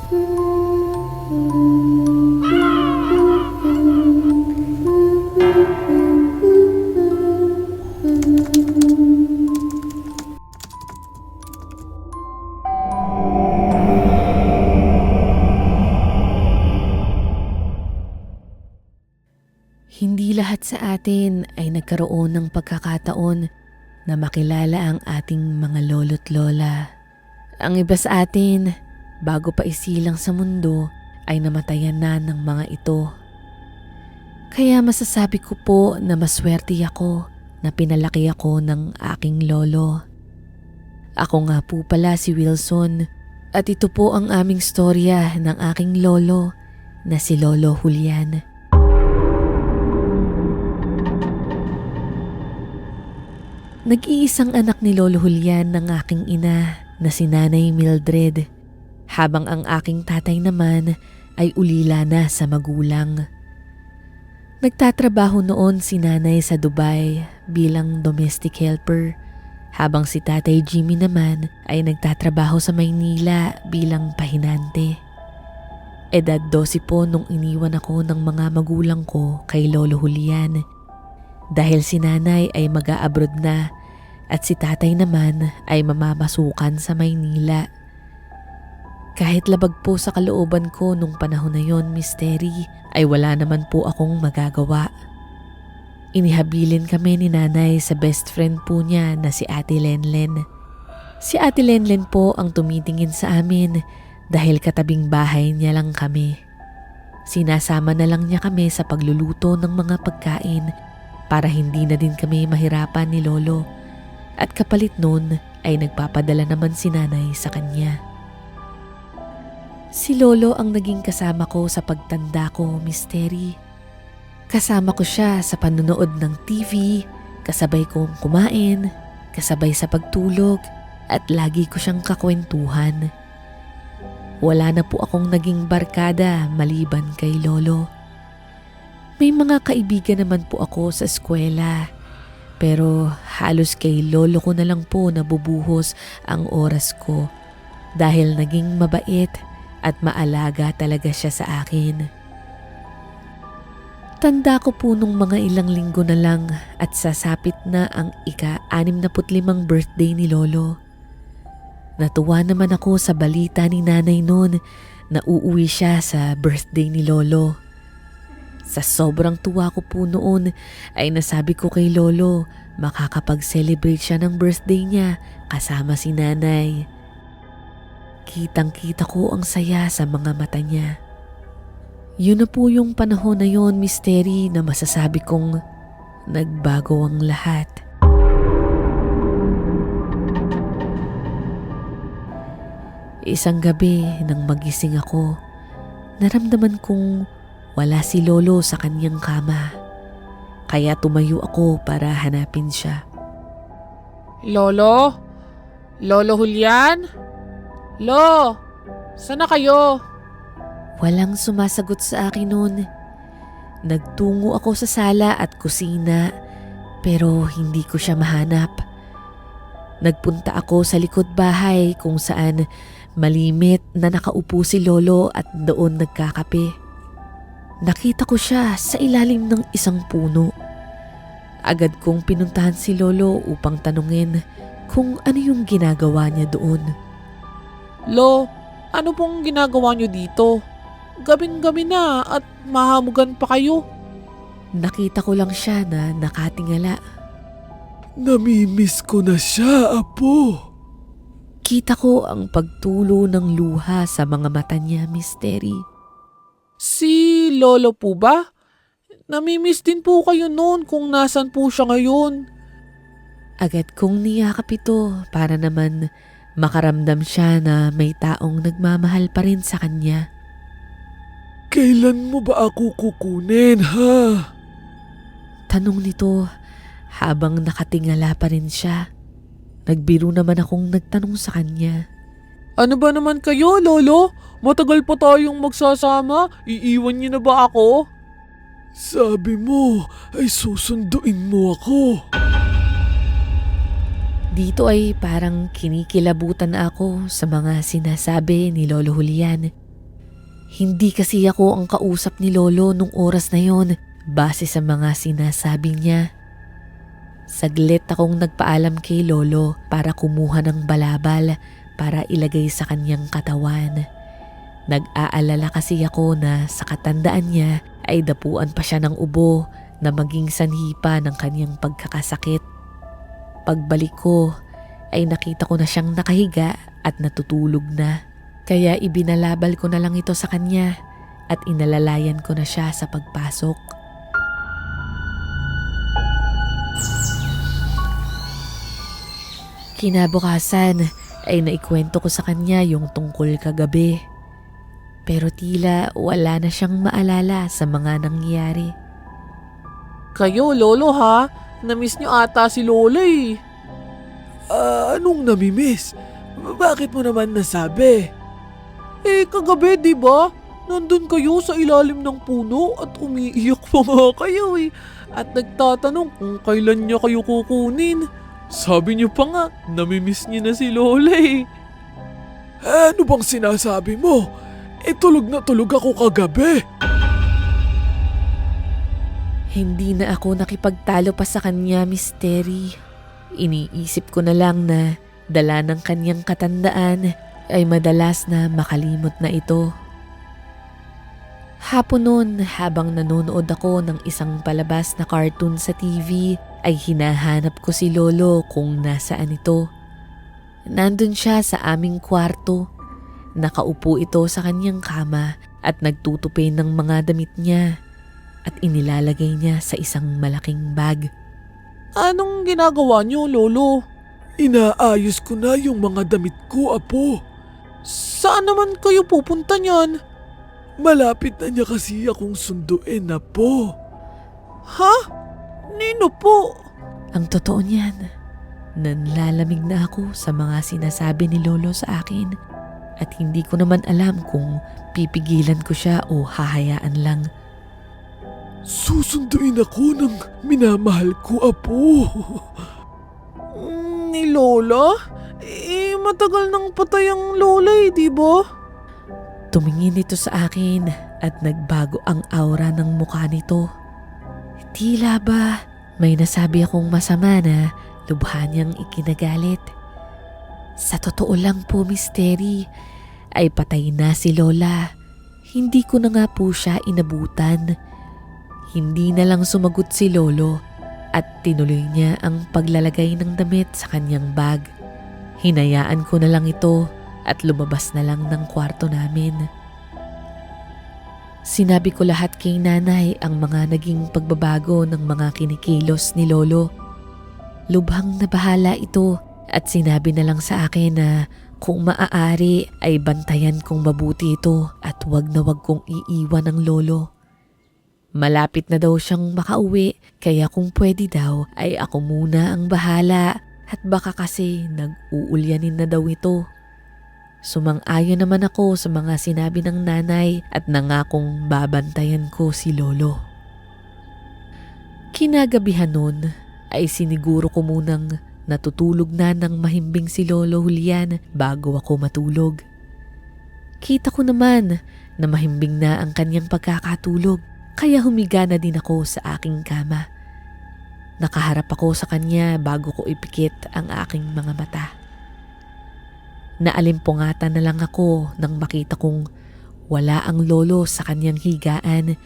Hindi lahat sa atin ay nagkaroon ng pagkakataon na makilala ang ating mga lolo't lola. Ang iba sa atin, bago pa isilang sa mundo, ay namatayan na ng mga ito. Kaya masasabi ko po na maswerte ako na pinalaki ako ng aking lolo. Ako nga po pala si Wilson at ito po ang aming storya ng aking lolo na si Lolo Julian. Nag-iisang anak ni Lolo Julian ng aking ina na si Nanay Mildred, habang ang aking tatay naman ay ulila na sa magulang. Nagtatrabaho noon si Nanay sa Dubai bilang domestic helper, habang si Tatay Jimmy naman ay nagtatrabaho sa Maynila bilang pahinante. Edad 12 po nung iniwan ako ng mga magulang ko kay Lolo Julian, dahil si Nanay ay mag-a-abroad na at si Tatay naman ay mamamasukan sa Maynila. Kahit labag po sa kalooban ko nung panahon na yon, Misteri, ay wala naman po akong magagawa. Inihabilin kami ni Nanay sa best friend po niya na si Ate Lenlen. Si Ate Lenlen po ang tumitingin sa amin dahil katabing bahay niya lang kami. Sinasama na lang niya kami sa pagluluto ng mga pagkain para hindi na din kami mahirapan ni Lolo, at kapalit nun ay nagpapadala naman si Nanay sa kanya. Si Lolo ang naging kasama ko sa pagtanda ko, Misteri. Kasama ko siya sa panonood ng TV, kasabay kong kumain, kasabay sa pagtulog, at lagi ko siyang kakwentuhan. Wala na po akong naging barkada maliban kay Lolo. May mga kaibigan naman po ako sa eskwela, pero halos kay Lolo ko na lang po nabubuhos ang oras ko dahil naging mabait at maalaga talaga siya sa akin. Tanda ko po nung mga ilang linggo na lang at sasapit na ang ika-65 birthday ni Lolo. Natuwa naman ako sa balita ni Nanay noon na uuwi siya sa birthday ni Lolo. Sa sobrang tuwa ko po noon ay nasabi ko kay Lolo makakapag-celebrate siya ng birthday niya kasama si Nanay. Kitang-kita ko ang saya sa mga mata niya. Yun na po yung panahon na yon, Misteri, na masasabi kong nagbago ang lahat. Isang gabi nang magising ako, naramdaman kong wala si Lolo sa kanyang kama. Kaya tumayo ako para hanapin siya. Lolo? Lolo Julian? Lo, saan na kayo? Walang sumasagot sa akin noon. Nagtungo ako sa sala at kusina pero hindi ko siya mahanap. Nagpunta ako sa likod bahay kung saan malimit na nakaupo si Lolo at doon nagkakape. Nakita ko siya sa ilalim ng isang puno. Agad kong pinuntahan si Lolo upang tanungin kung ano yung ginagawa niya doon. Lo, ano pong ginagawa niyo dito? Gabing-gabi na at mahamugan pa kayo. Nakita ko lang siya na nakatingala. Namimiss ko na siya, Apo. Kita ko ang pagtulo ng luha sa mga mata niya, Misteri. Si Lolo po ba? Namimiss din po kayo noon kung nasan po siya ngayon. Agad kong niyakap ito para naman makaramdam siya na may taong nagmamahal pa rin sa kanya. Kailan mo ba ako kukunin, ha? Tanong nito habang nakatingala pa rin siya. Nagbiro naman akong nagtanong sa kanya. Ano ba naman kayo, Lolo? Matagal pa tayong magsasama. Iiwan niyo na ba ako? Sabi mo ay susunduin mo ako. Dito ay parang kinikilabutan ako sa mga sinasabi ni Lolo Julian. Hindi kasi ako ang kausap ni Lolo nung oras na yon base sa mga sinasabi niya. Saglit akong nagpaalam kay Lolo para kumuha ng balabal para ilagay sa kanyang katawan. Nag-aalala kasi ako na sa katandaan niya ay dapuan pa siya ng ubo na maging sanhi pa ng kanyang pagkakasakit. Pagbalik ko ay nakita ko na siyang nakahiga at natutulog na. Kaya ibinalabal ko na lang ito sa kanya at inalalayan ko na siya sa pagpasok. Kinabukasan ay naikwento ko sa kanya yung tungkol kagabi. Pero tila wala na siyang maalala sa mga nangyari. Kayo, Lolo ha? Namiss niyo ata si Lola eh. Anong namimiss? Bakit mo naman nasabi? Kagabi di ba? Nandun kayo sa ilalim ng puno at umiiyak pa nga kayo eh. At nagtatanong kung kailan niya kayo kukunin. Sabi niyo pa nga, namimiss niyo na si Lola eh. Ano bang sinasabi mo? Tulog na tulog ako kagabi. Hindi na ako nakipagtalo pa sa kanya, Miss Terry. Iniisip ko na lang na dala ng kanyang katandaan ay madalas na makalimot na ito. Hapon noon, habang nanonood ako ng isang palabas na cartoon sa TV, ay hinahanap ko si Lolo kung nasaan ito. Nandun siya sa aming kwarto. Nakaupo ito sa kanyang kama at nagtutupi ng mga damit niya at inilalagay niya sa isang malaking bag. Anong ginagawa niyo, Lolo? Inaayos ko na yung mga damit ko, Apo. Saan naman kayo pupunta niyan? Malapit na niya kasi akong sunduin, Apo. Ha? Nino po? Ang totoo niyan, nanlalamig na ako sa mga sinasabi ni Lolo sa akin at hindi ko naman alam kung pipigilan ko siya o hahayaan lang. Susunduin ako ng minamahal ko, Apo. Ni Lola? Matagal nang patay ang Lola eh, di ba? Tumingin ito sa akin at nagbago ang aura ng mukha nito. Tila ba may nasabi akong masama na lubha niyang ikinagalit. Sa totoo lang po, Miss Terry, ay patay na si Lola. Hindi ko na nga po siya inabutan. Hindi na lang sumagot si Lolo at tinuloy niya ang paglalagay ng damit sa kanyang bag. Hinayaan ko na lang ito at lumabas na lang ng kwarto namin. Sinabi ko lahat kay nanay ang mga naging pagbabago ng mga kinikilos ni Lolo. Lubhang nabahala ito at sinabi na lang sa akin na kung maaari ay bantayan kong mabuti ito at wag na wag kong iiwan ng Lolo. Malapit na daw siyang makauwi kaya kung pwede daw ay ako muna ang bahala at baka kasi nag-uulyanin na daw ito. Sumang-ayon naman ako sa mga sinabi ng nanay at nangakong babantayan ko si Lolo. Kinagabihan nun ay siniguro ko munang natutulog na ng mahimbing si Lolo Julian bago ako matulog. Kita ko naman na mahimbing na ang kanyang pagkakatulog kaya humiga na din ako sa aking kama. Nakaharap ako sa kanya bago ko ipikit ang aking mga mata. Naalimpungatan na lang ako nang makita kong wala ang Lolo sa kanyang higaan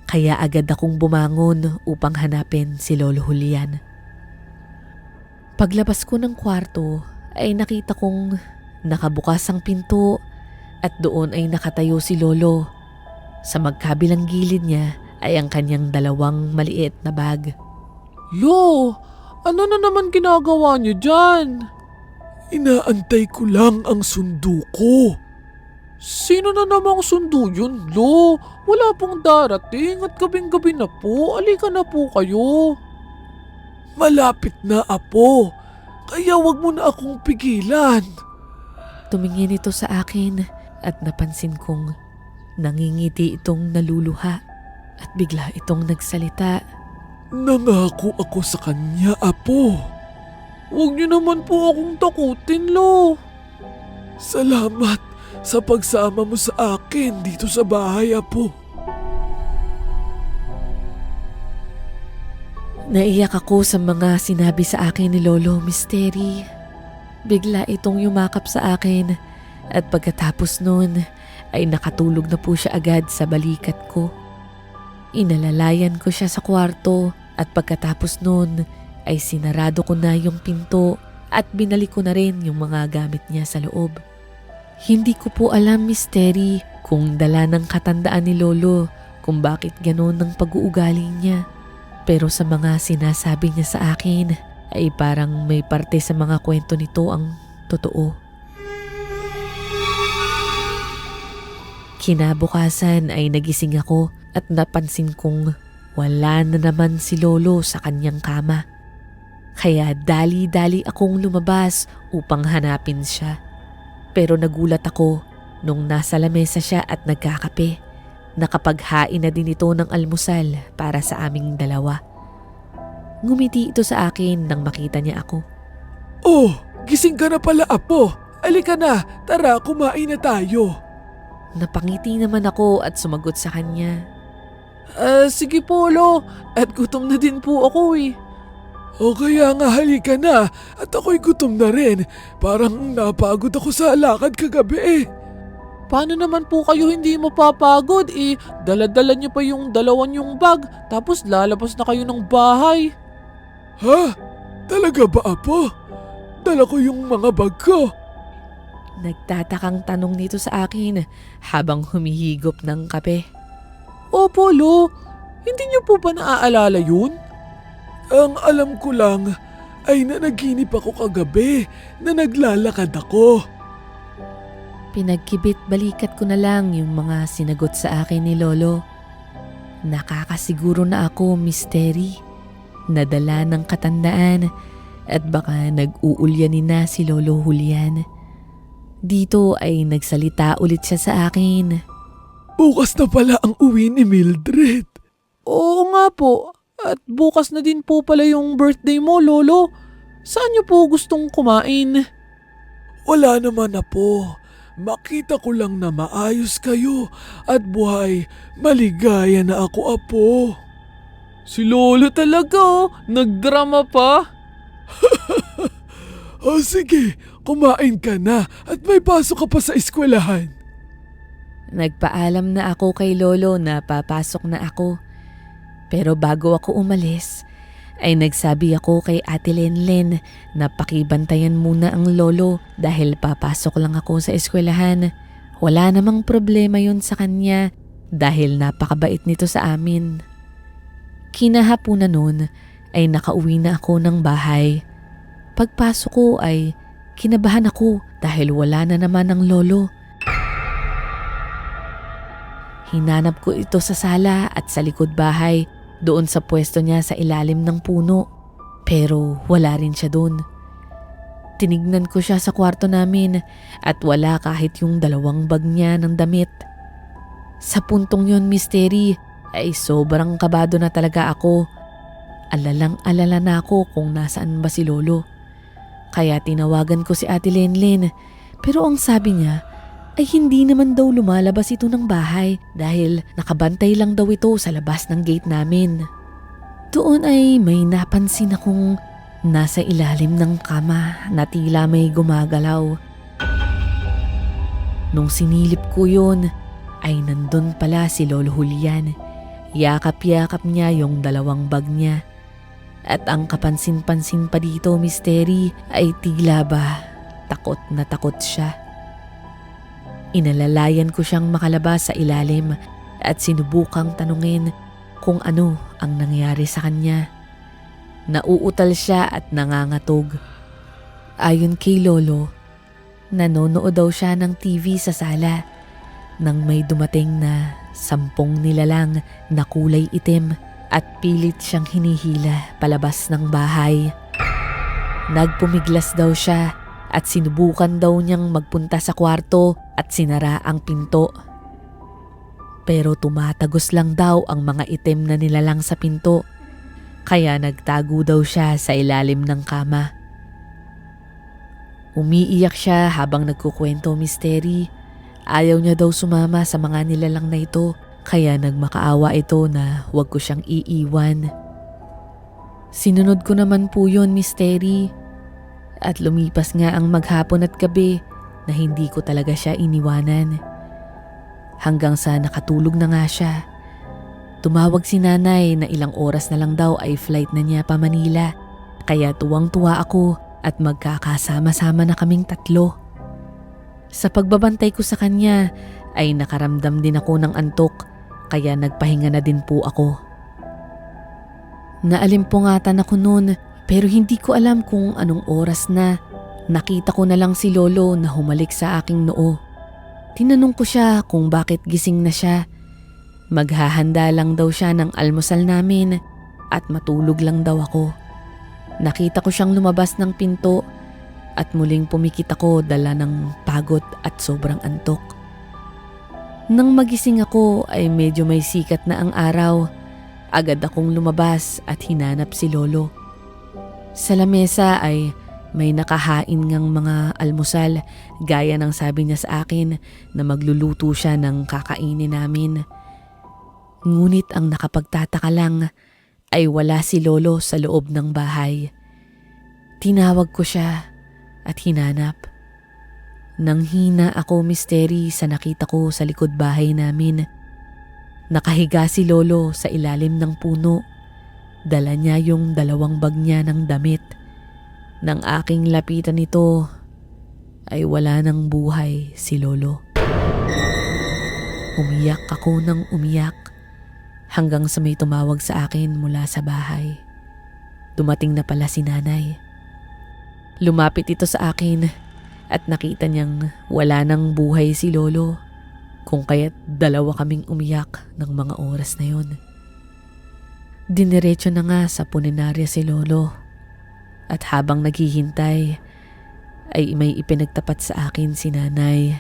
kaya agad akong bumangon upang hanapin si Lolo Julian. Paglabas ko ng kwarto ay nakita kong nakabukas ang pinto at doon ay nakatayo si Lolo. Sa magkabilang gilid niya ay ang kanyang dalawang maliit na bag. Lo, ano na naman ginagawa niyo dyan? Inaantay ko lang ang sundo ko. Sino na namang sundo yun, Lo? Wala pong darating at gabing-gabi na po. Alika na po kayo. Malapit na, Apo. Kaya wag mo na akong pigilan. Tumingin ito sa akin at napansin kong nangingiti itong naluluha at bigla itong nagsalita. Nangako ako sa kanya, Apo. Huwag niyo naman po akong takutin, Lo. Salamat sa pagsama mo sa akin dito sa bahay, Apo. Naiyak ako sa mga sinabi sa akin ni Lolo Misteri. Bigla itong yumakap sa akin at pagkatapos nun ay nakatulog na po siya agad sa balikat ko. Inalalayan ko siya sa kwarto at pagkatapos nun ay sinarado ko na yung pinto at binalik ko na rin yung mga gamit niya sa loob. Hindi ko po alam, Misteri, kung dala ng katandaan ni Lolo kung bakit gano'n ang pag-uugali niya. Pero sa mga sinasabi niya sa akin ay parang may parte sa mga kwento nito ang totoo. Kinabukasan ay nagising ako at napansin kong wala na naman si Lolo sa kanyang kama. Kaya dali-dali akong lumabas upang hanapin siya. Pero nagulat ako nung nasa lamesa siya at nagkakape. Nakapaghain na din ito ng almusal para sa aming dalawa. Ngumiti ito sa akin nang makita niya ako. Oh, gising ka na pala, Apo. Alika na, tara kumain na tayo. Napangiti naman ako at sumagot sa kanya. Sige po, Lo. At gutom na din po ako eh. O kaya nga halika na at ako'y gutom na rin. Parang napagod ako sa lakad kagabi eh. Paano naman po kayo hindi mapapagod eh? Dala-dala niyo pa yung dalawan yung bag tapos lalabas na kayo ng bahay. Ha? Talaga ba, Apo? Dala ko yung mga bag ko. Nagtatakang tanong nito sa akin habang humihigop ng kape. Opo, Lo. Hindi niyo po ba naaalala yun? Ang alam ko lang ay nanaginip ako kagabi na naglalakad ako. Pinagkibit balikat ko na lang yung mga sinagot sa akin ni Lolo. Nakakasiguro na ako, Misteri. Nadala ng katandaan at baka nag-uulyanin na si Lolo Julian. Dito ay nagsalita ulit siya sa akin. Bukas na pala ang uwi ni Mildred. Oo nga po. At bukas na din po pala yung birthday mo, Lolo. Saan niyo po gustong kumain? Wala naman, Apo. Makita ko lang na maayos kayo at buhay maligaya na ako, Apo. Si Lolo talaga oh. Nagdrama pa. O sige, kumain ka na at may pasok ka pa sa eskwelahan. Nagpaalam na ako kay Lolo na papasok na ako. Pero bago ako umalis, ay nagsabi ako kay Ate Lenlen na pakibantayan muna ang lolo dahil papasok lang ako sa eskwelahan. Wala namang problema yun sa kanya dahil napakabait nito sa amin. Kinahapunan nun ay nakauwi na ako ng bahay. Pagpasok ko ay kinabahan ako dahil wala na naman ang lolo. Hinanap ko ito sa sala at sa likod bahay. Doon sa pwesto niya sa ilalim ng puno. Pero wala rin siya doon. Tinignan ko siya sa kwarto namin at wala kahit yung dalawang bag niya ng damit. Sa puntong yon, Misteri, ay sobrang kabado na talaga ako. Alalang-alala na ako kung nasaan ba si Lolo. Kaya tinawagan ko si Ate Lenlen pero ang sabi niya ay hindi naman daw lumalabas ito ng bahay dahil nakabantay lang daw ito sa labas ng gate namin. Doon ay may napansin akong nasa ilalim ng kama na tila may gumagalaw. Nung sinilip ko yun ay nandun pala si Lolo Julian. Yakap-yakap niya yung dalawang bag niya. At ang kapansin-pansin pa dito, Misteri, ay tila ba takot na takot siya. Inalalayan ko siyang makalabas sa ilalim at sinubukang tanungin kung ano ang nangyari sa kanya. Nauutal siya at nangangatog. Ayon kay Lolo, nanonood daw siya ng TV sa sala nang may dumating na 10 nilalang na kulay itim at pilit siyang hinihila palabas ng bahay. Nagpumiglas daw siya at sinubukan daw niyang magpunta sa kwarto at sinara ang pinto. Pero tumatagos lang daw ang mga itim na nilalang sa pinto, kaya nagtago daw siya sa ilalim ng kama. Umiiyak siya habang nagkukwento, Misteri, Ayaw niya daw sumama sa mga nilalang na ito, kaya nagmakaawa ito na huwag ko siyang iiwan. Sinunod ko naman po yun, Miss Terry. At lumipas nga ang maghapon at gabi na hindi ko talaga siya iniwanan. Hanggang sa nakatulog na nga siya. Tumawag si nanay na ilang oras na lang daw ay flight na niya pa Manila. Kaya tuwang-tuwa ako at magkakasama-sama na kaming tatlo. Sa pagbabantay ko sa kanya ay nakaramdam din ako ng antok, kaya nagpahinga na din po ako. Naalimpungatan ako noon pero hindi ko alam kung anong oras na. Nakita ko na lang si Lolo na humalik sa aking noo. Tinanong ko siya kung bakit gising na siya. Maghahanda lang daw siya ng almusal namin at matulog lang daw ako. Nakita ko siyang lumabas ng pinto at muling pumikit ako dala ng pagod at sobrang antok. Nang magising ako ay medyo may sikat na ang araw. Agad akong lumabas at hinanap si Lolo. Sa lamesa ay may nakahain ngang mga almusal gaya ng sabi niya sa akin na magluluto siya ng kakainin namin. Ngunit ang nakapagtataka lang ay wala si Lolo sa loob ng bahay. Tinawag ko siya at hinanap. Nang hina ako, Miss Terry, sa nakita ko sa likod bahay namin. Nakahiga si Lolo sa ilalim ng puno. Dala niya yung 2 bag niya ng damit. Nang aking lapitan nito ay wala ng buhay si Lolo. Umiyak ako ng umiyak hanggang sa may tumawag sa akin mula sa bahay. Dumating na pala si nanay. Lumapit ito sa akin at nakita niyang wala ng buhay si Lolo, kung kaya't 2 kaming umiyak ng mga oras na yon. Diniretso na nga sa punerarya si Lolo at habang naghihintay ay may ipinagtapat sa akin si nanay.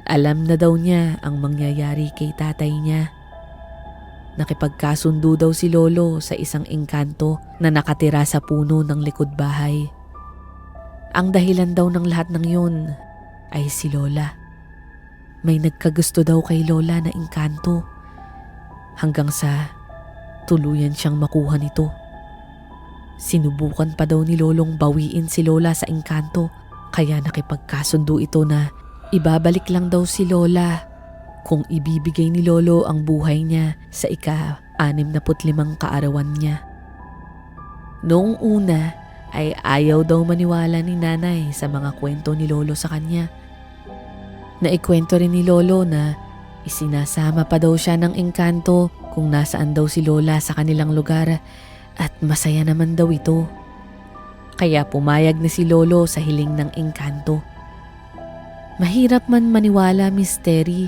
Alam na daw niya ang mangyayari kay tatay niya. Nakipagkasundo daw si Lolo sa isang engkanto na nakatira sa puno ng likod bahay. Ang dahilan daw ng lahat ng yun ay si Lola. May nagkagusto daw kay Lola na engkanto hanggang sa tuluyan siyang makuha nito. Sinubukan pa daw ni Lolong bawiin si Lola sa engkanto, kaya nakipagkasundo ito na ibabalik lang daw si Lola kung ibibigay ni Lolo ang buhay niya sa ika-65 kaarawan niya. Noong una ay ayaw daw maniwala ni nanay sa mga kwento ni Lolo sa kanya. Naikwento rin ni Lolo na isinasama pa daw siya ng engkanto kung nasaan daw si Lola sa kanilang lugar at masaya naman daw ito. Kaya pumayag na si Lolo sa hiling ng engkanto. Mahirap man maniwala, Miss Terry,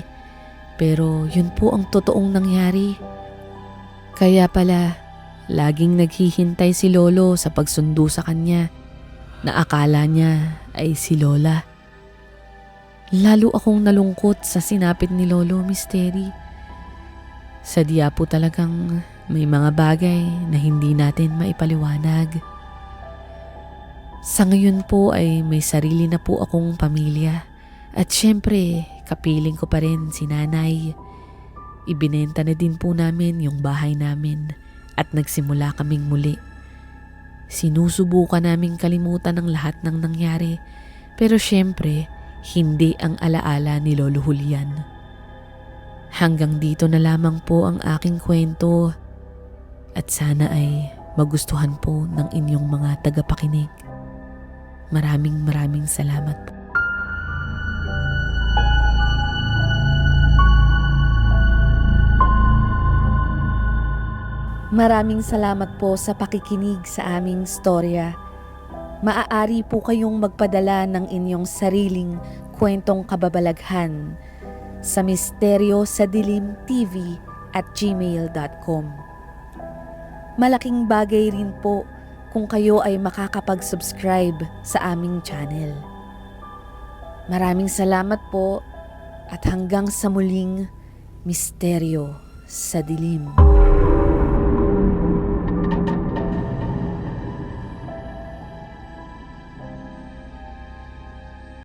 pero yun po ang totoong nangyari. Kaya pala, laging naghihintay si Lolo sa pagsundo sa kanya na akala niya ay si Lola. Lalo akong nalungkot sa sinapit ni Lolo, Miss Terry. Sadya po talagang may mga bagay na hindi natin maipaliwanag. Sa ngayon po ay may sarili na po akong pamilya at syempre kapiling ko pa rin si nanay. Ibinenta na din po namin yung bahay namin at nagsimula kaming muli. Sinusubukan naming kalimutan ang lahat ng nangyari, pero syempre hindi ang alaala ni Lolo Julian. Hanggang dito na lamang po ang aking kwento at sana ay magustuhan po ng inyong mga tagapakinig. Maraming salamat po. Maraming salamat po sa pakikinig sa aming storya. Maaari po kayong magpadala ng inyong sariling kwentong kababalaghan sa misteryoSadilimTV@gmail.com. Malaking bagay rin po kung kayo ay makakapag-subscribe sa aming channel. Maraming salamat po at hanggang sa muling Misteryo sa Dilim.